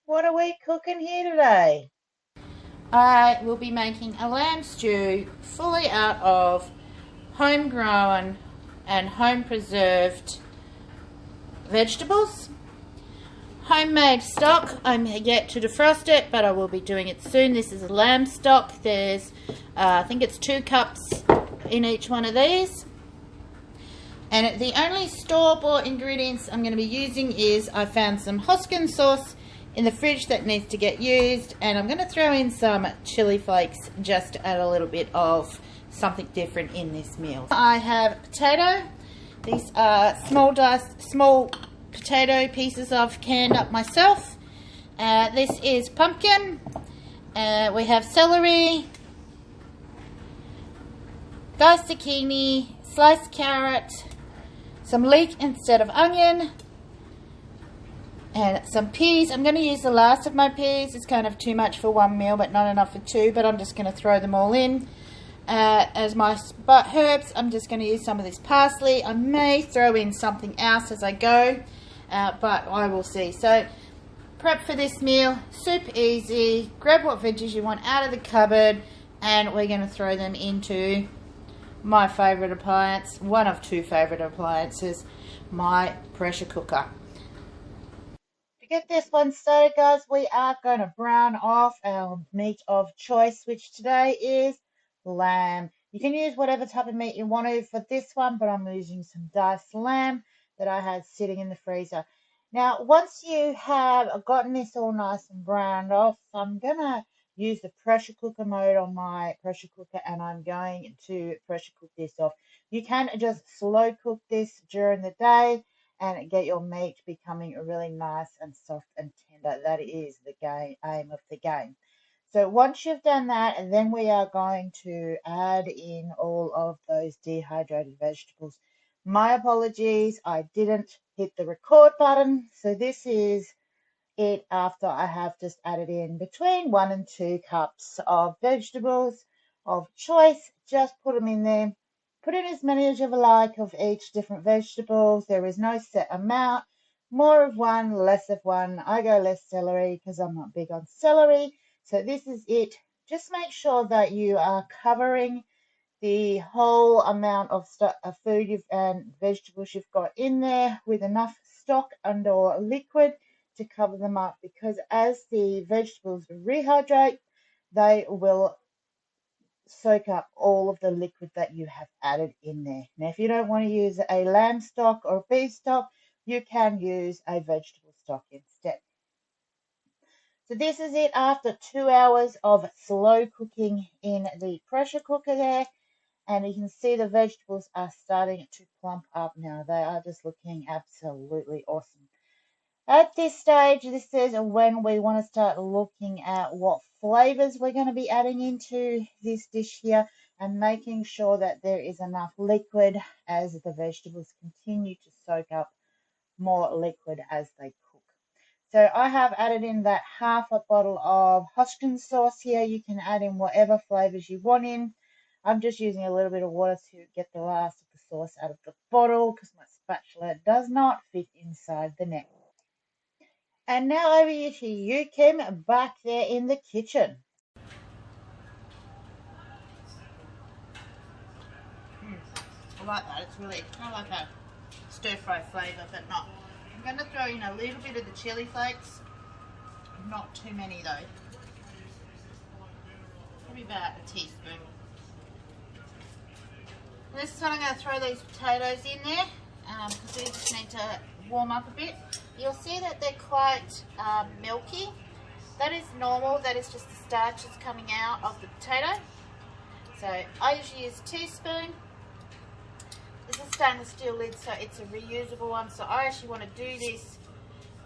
What are we cooking here today? I will be making a lamb stew fully out of homegrown and home preserved vegetables. Homemade stock. I'm yet to defrost it, but I will be doing it soon. This is a lamb stock. There's, I think it's 2 cups in each one of these. And the only store-bought ingredients I'm going to be using is I found some Hoskin sauce in the fridge that needs to get used, and I'm going to throw in some chili flakes just to add a little bit of something different in this meal. I have potato. These are small potato pieces I've canned up myself. This is pumpkin. We have celery, diced zucchini, sliced carrot, some leek instead of onion, and some peas. I'm going to use the last of my peas. It's kind of too much for one meal, but not enough for two, but I'm just going to throw them all in. As my herbs, I'm just going to use some of this parsley. I may throw in something else as I go, but I will see. So, prep for this meal, super easy. Grab what veggies you want out of the cupboard, and we're going to throw them into my favourite appliance, one of 2 favourite appliances, my pressure cooker. To get this one started, guys, we are going to brown off our meat of choice, which today is lamb. You can use whatever type of meat you want to for this one, but I'm using some diced lamb that I had sitting in the freezer. Now, once you have gotten this all nice and browned off, I'm going to use the pressure cooker mode on my pressure cooker, and I'm going to pressure cook this off. You can just slow cook this during the day and get your meat becoming really nice and soft and tender. That is the aim of the game. So once you've done that, and then we are going to add in all of those dehydrated vegetables. My apologies, I didn't hit the record button. So this is it after I have just added in between 1 and 2 cups of vegetables of choice. Just put them in there. Put in as many as you like of each different vegetables. There is no set amount. More of one, less of one. I go less celery because I'm not big on celery. So this is it. Just make sure that you are covering the whole amount of food and vegetables you've got in there with enough stock and or liquid to cover them up, because as the vegetables rehydrate, they will soak up all of the liquid that you have added in there. Now, if you don't want to use a lamb stock or beef stock, you can use a vegetable stock instead. So this is it after 2 hours of slow cooking in the pressure cooker there. And you can see the vegetables are starting to plump up now. They are just looking absolutely awesome. At this stage, this is when we want to start looking at what flavors we're going to be adding into this dish here, and making sure that there is enough liquid as the vegetables continue to soak up more liquid as they cook. So I have added in that half a bottle of Hoskin sauce here. You can add in whatever flavors you want in. I'm just using a little bit of water to get the last of the sauce out of the bottle because my spatula does not fit inside the neck. And now over here to you, Kim, back there in the kitchen. I like that. It's really kind of like a stir-fry flavour, but not. I'm going to throw in a little bit of the chili flakes. Not too many though. Probably about a teaspoon. This is when I'm going to throw these potatoes in there because these just need to warm up a bit. You'll see that they're quite milky. That is normal. That is just the starch that's coming out of the potato. So I usually use a teaspoon. This is stainless steel lid, so it's a reusable one. So I actually want to do this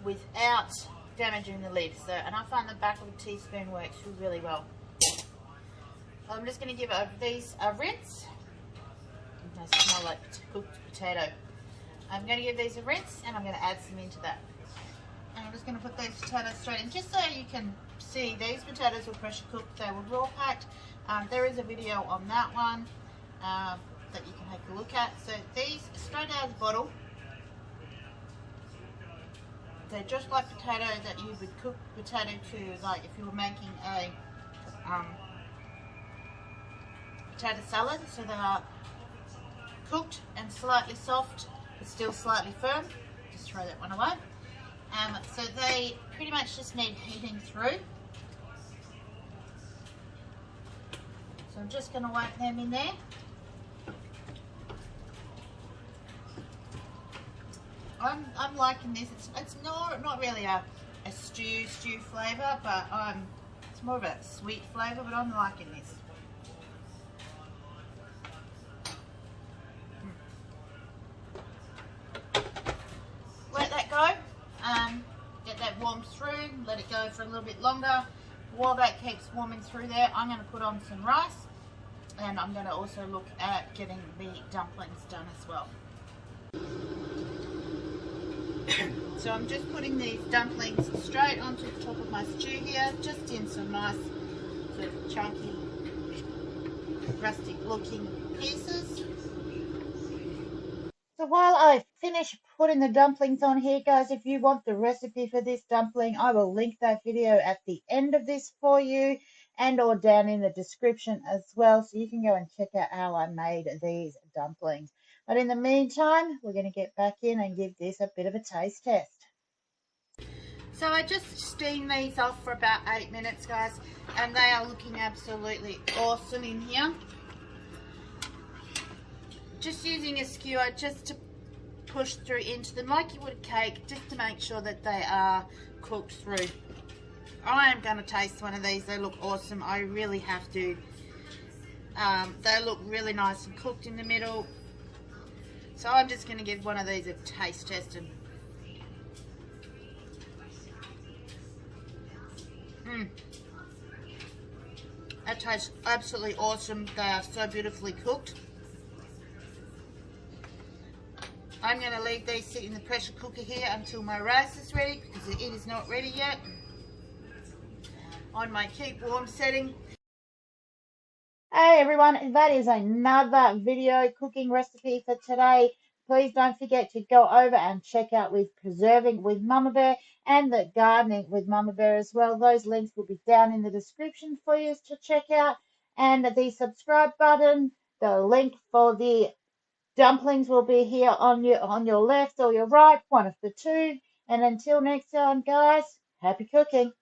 without damaging the lid. So, and I find the back of a teaspoon works really well. So I'm just going to give these a rinse. They smell like cooked potato. I'm going to give these a rinse, and I'm going to add some into that. And I'm just going to put these potatoes straight in, just so you can see these potatoes were pressure cooked. They were raw packed. There is a video on that one that you can take a look at. So these straight out of the bottle. They're just like potato that you would cook potato to, like if you were making a potato salad. So they are cooked and slightly soft, but still slightly firm. Just throw that one away. So they pretty much just need heating through. So I'm just going to whack them in there. I'm liking this. It's not really a stew flavour, but it's more of a sweet flavour, but I'm liking this. Let that go. Get that warmed through. Let it go for a little bit longer. While that keeps warming through there, I'm going to put on some rice, and I'm going to also look at getting the dumplings done as well. So I'm just putting these dumplings straight onto the top of my stew here, just in some nice sort of chunky, rustic looking pieces. So while I finish putting the dumplings on here, guys, if you want the recipe for this dumpling, I will link that video at the end of this for you, and or down in the description as well, so you can go and check out how I made these dumplings. But in the meantime, we're going to get back in and give this a bit of a taste test. So I just steamed these off for about 8 minutes, guys, and they are looking absolutely awesome in here. Just using a skewer just to push through into them like you would a cake, just to make sure that they are cooked through. I am going to taste one of these. They look awesome. I really have to. They look really nice and cooked in the middle. So I'm just going to give one of these a taste test. That tastes absolutely awesome. They are so beautifully cooked. I'm going to leave these sit in the pressure cooker here until my rice is ready, because it is not ready yet. On my keep warm setting. Hey everyone, that is another video cooking recipe for today. Please don't forget to go over and check out with Preserving with Mumma Bear and the Gardening with Mumma Bear as well. Those links will be down in the description for you to check out. And the subscribe button, the link for the dumplings will be here on your left or your right, one of the two. And until next time, guys, happy cooking.